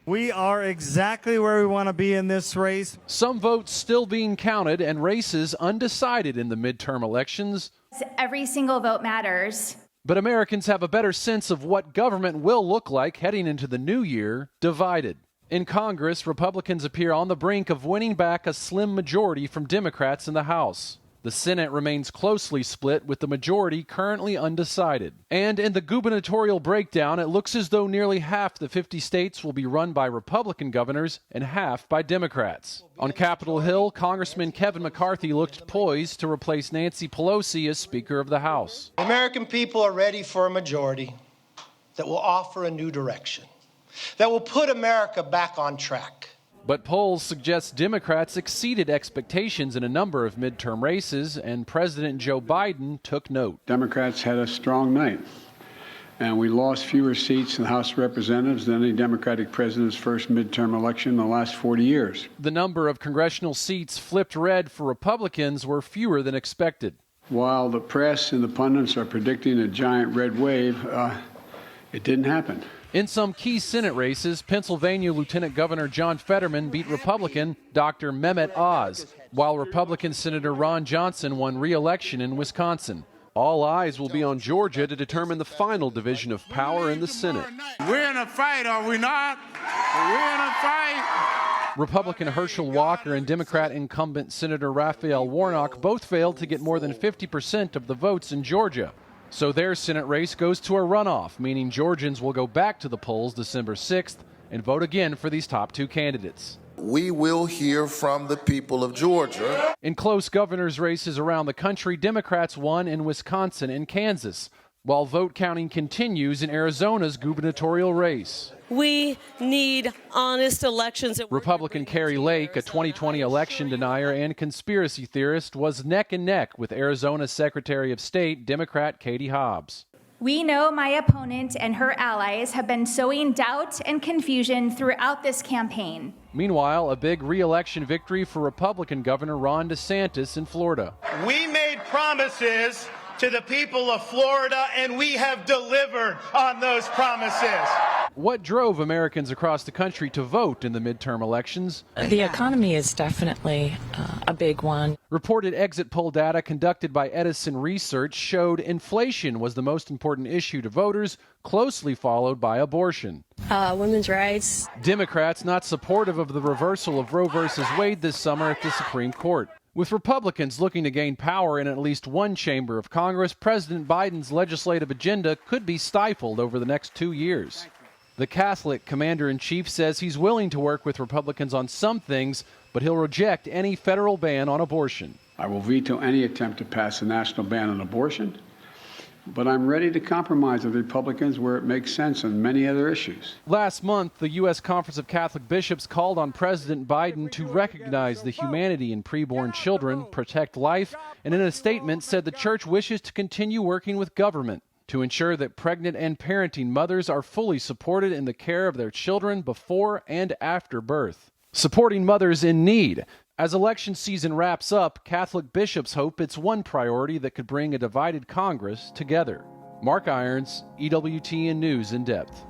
We are exactly where we want to be in this race. Some votes still being counted and races undecided in the midterm elections. Every single vote matters. But Americans have a better sense of what government will look like heading into the new year, divided. In Congress, Republicans appear on the brink of winning back a slim majority from Democrats in the House. The Senate remains closely split, with the majority currently undecided. And in the gubernatorial breakdown, it looks as though nearly half the 50 states will be run by Republican governors and half by Democrats. On Capitol Hill, Congressman Kevin McCarthy looked poised to replace Nancy Pelosi as Speaker of the House. The American people are ready for a majority that will offer a new direction, that will put America back on track. But polls suggest Democrats exceeded expectations in a number of midterm races, and President Joe Biden took note. Democrats had a strong night, and we lost fewer seats in the House of Representatives than any Democratic president's first midterm election in the last 40 years. The number of congressional seats flipped red for Republicans were fewer than expected. While the press and the pundits are predicting a giant red wave, it didn't happen. In some key Senate races, Pennsylvania Lieutenant Governor John Fetterman beat Republican Dr. Mehmet Oz, while Republican Senator Ron Johnson won re-election in Wisconsin. All eyes will be on Georgia to determine the final division of power in the Senate. We're in a fight, are we not? We're in a fight. Republican Herschel Walker and Democrat incumbent Senator Raphael Warnock both failed to get more than 50% of the votes in Georgia. So their Senate race goes to a runoff, meaning Georgians will go back to the polls December 6th and vote again for these top two candidates. We will hear from the people of Georgia. In close governors' races around the country, Democrats won in Wisconsin and Kansas, while vote counting continues in Arizona's gubernatorial race. We need honest elections. Republican Carrie Lake, a 2020 election denier and conspiracy theorist, was neck and neck with Arizona Secretary of State, Democrat Katie Hobbs. We know my opponent and her allies have been sowing doubt and confusion throughout this campaign. Meanwhile, a big re-election victory for Republican Governor Ron DeSantis in Florida. We made promises to the people of Florida, and we have delivered on those promises. What drove Americans across the country to vote in the midterm elections? The economy is definitely a big one. Reported exit poll data conducted by Edison Research showed inflation was the most important issue to voters, closely followed by abortion. Women's rights. Democrats not supportive of the reversal of Roe v. Wade this summer at the Supreme Court. With Republicans looking to gain power in at least one chamber of Congress, President Biden's legislative agenda could be stifled over the next 2 years. The Catholic commander-in-chief says he's willing to work with Republicans on some things, but he'll reject any federal ban on abortion. I will veto any attempt to pass a national ban on abortion, but I'm ready to compromise with Republicans where it makes sense on many other issues. Last month, the U.S. Conference of Catholic Bishops called on President Biden to recognize the humanity in preborn children, protect life, and in a statement said the church wishes to continue working with government to ensure that pregnant and parenting mothers are fully supported in the care of their children before and after birth. Supporting mothers in need. As election season wraps up, Catholic bishops hope it's one priority that could bring a divided Congress together. Mark Irons, EWTN News In Depth.